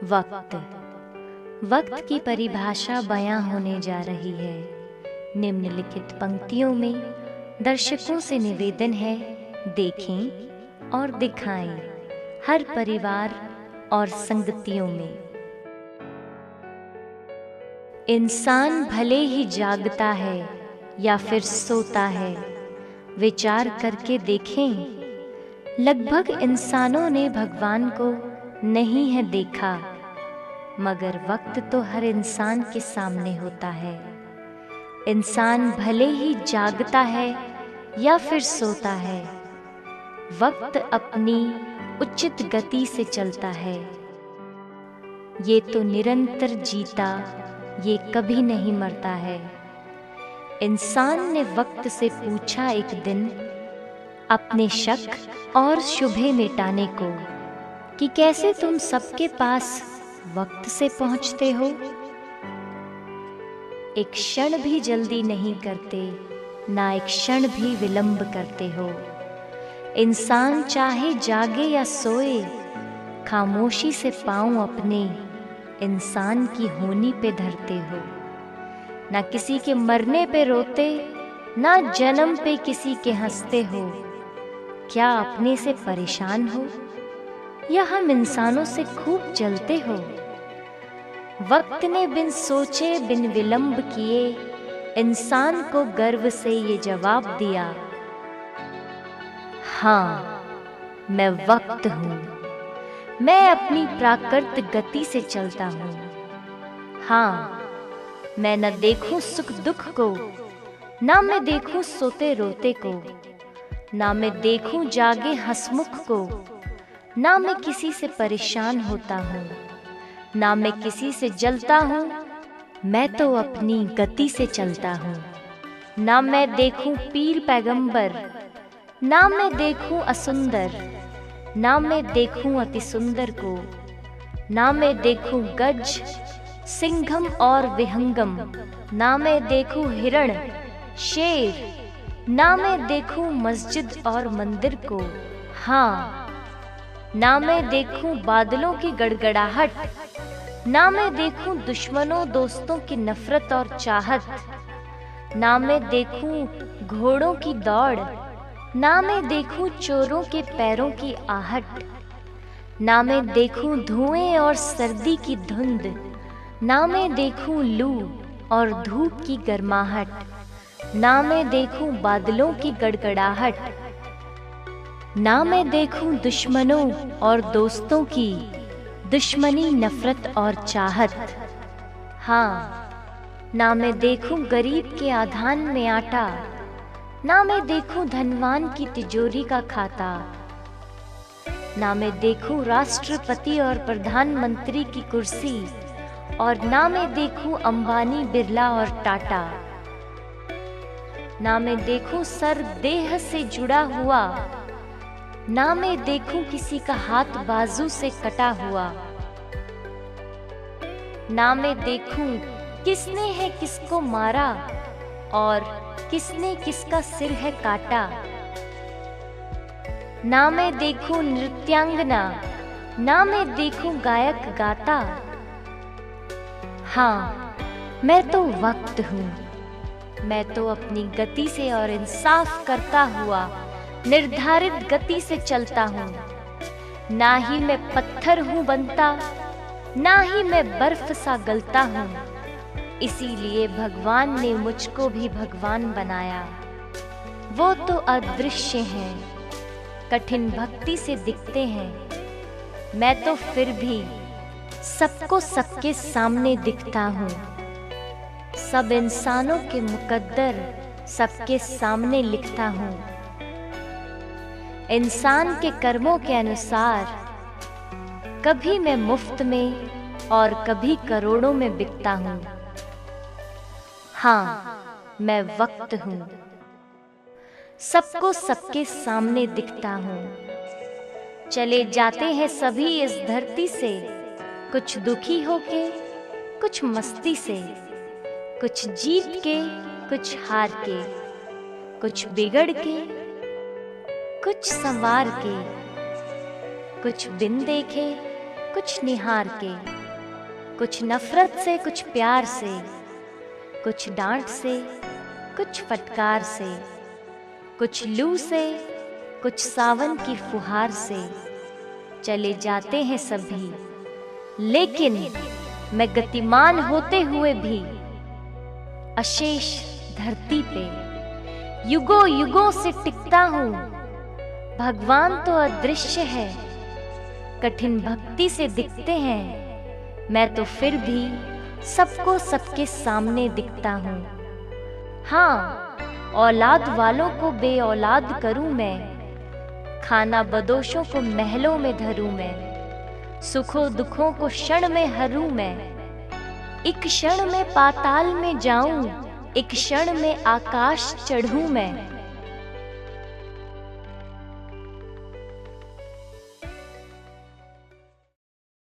वक्त वक्त की परिभाषा बयां होने जा रही है। निम्नलिखित पंक्तियों में दर्शकों से निवेदन है, देखें और दिखाएं हर परिवार और संगतियों में। इंसान भले ही जागता है या फिर सोता है, विचार करके देखें। लगभग इंसानों ने भगवान को नहीं है देखा, मगर वक्त तो हर इंसान के सामने होता है। इंसान भले ही जागता है या फिर सोता है, वक्त अपनी उचित गति से चलता है। ये तो निरंतर जीता, ये कभी नहीं मरता है। इंसान ने वक्त से पूछा एक दिन अपने शक और शुभे मिटाने को कि कैसे तुम सबके पास वक्त से पहुंचते हो। एक क्षण भी जल्दी नहीं करते, ना एक क्षण भी विलंब करते हो। इंसान चाहे जागे या सोए, खामोशी से पांव अपने इंसान की होनी पे धरते हो। ना किसी के मरने पे रोते, ना जन्म पे किसी के हंसते हो। क्या अपने से परेशान हो या हम इंसानों से खूब जलते हो। वक्त ने बिन सोचे बिन विलंब किए इंसान को गर्व से ये जवाब दिया, हाँ मैं वक्त हूँ, मैं अपनी प्राकृतिक गति से चलता हूँ। हाँ, मैं न देखूं सुख दुख को, ना मैं देखूं सोते रोते को, ना मैं देखूं जागे हंसमुख को, ना मैं किसी से परेशान होता हूँ, ना मैं किसी से जलता हूँ। मैं तो अपनी गति से चलता हूँ। ना मैं देखूं पीर पैगंबर, ना मैं देखूं असुंदर, ना मैं देखूं अति सुंदर को, ना मैं देखूं गज सिंघम और विहंगम, ना मैं देखूं हिरण शेर, ना मैं देखूं मस्जिद और मंदिर को। हाँ, ना मैं देखूं बादलों की गड़गड़ाहट, ना मैं देखूं दुश्मनों दोस्तों की नफरत और चाहत, ना मैं देखूं घोड़ों की दौड़, ना मैं देखूं चोरों के पैरों की आहट, ना मैं देखूं धुएं और सर्दी की धुंध, ना मैं देखूं लू और धूप की गर्माहट, ना मैं देखूं बादलों की गड़गड़ाहट, ना मैं देखूं दुश्मनों और दोस्तों की दुश्मनी नफरत और चाहत। हाँ, ना मैं देखूं गरीब के आधान में आटा, ना मैं देखूं धनवान की तिजोरी का खाता, ना मैं देखूं राष्ट्रपति और प्रधानमंत्री की कुर्सी, और ना मैं देखूं अंबानी बिरला और टाटा। ना मैं देखूं सर देह से जुड़ा हुआ, ना मैं देखूं किसी का हाथ बाजू से कटा हुआ, ना मैं देखूं किसने है किसको मारा और किसने किसका सिर है काटा। ना मैं देखूं नृत्यांगना, ना मैं देखूं गायक गाता। हाँ, मैं तो वक्त हूँ, मैं तो अपनी गति से और इंसाफ करता हुआ निर्धारित गति से चलता हूँ। ना ही मैं पत्थर हूँ बनता, ना ही मैं बर्फ सा गलता हूँ। इसीलिए भगवान ने मुझको भी भगवान बनाया। वो तो अदृश्य हैं, कठिन भक्ति से दिखते हैं, मैं तो फिर भी सबको सबके सामने दिखता हूँ। सब इंसानों के मुकद्दर सबके सामने लिखता हूँ। इंसान के कर्मों के अनुसार कभी मैं मुफ्त में और कभी करोड़ों में बिकता हूँ। हाँ, मैं वक्त हूँ, सबको सबके सामने दिखता हूँ। चले जाते हैं सभी इस धरती से, कुछ दुखी होके, कुछ मस्ती से, कुछ जीत के, कुछ हार के, कुछ बिगड़ के, कुछ संवार के, कुछ बिन देखे, कुछ निहार के, कुछ नफरत से कुछ प्यार से, कुछ डांट से कुछ फटकार से, कुछ लू से कुछ सावन की फुहार से चले जाते हैं सभी, लेकिन मैं गतिमान होते हुए भी अशेष धरती पे युगों युगों से टिकता हूँ। भगवान तो अदृश्य है, कठिन भक्ति से दिखते हैं, मैं तो फिर भी सबको सबके सामने दिखता हूँ। हाँ, औलाद वालों को बेऔलाद करूँ मैं, खाना बदोशों को महलों में धरूँ मैं, सुखों दुखों को क्षण में हरूँ मैं, एक क्षण में पाताल में जाऊं, एक क्षण में आकाश चढ़ूं मैं।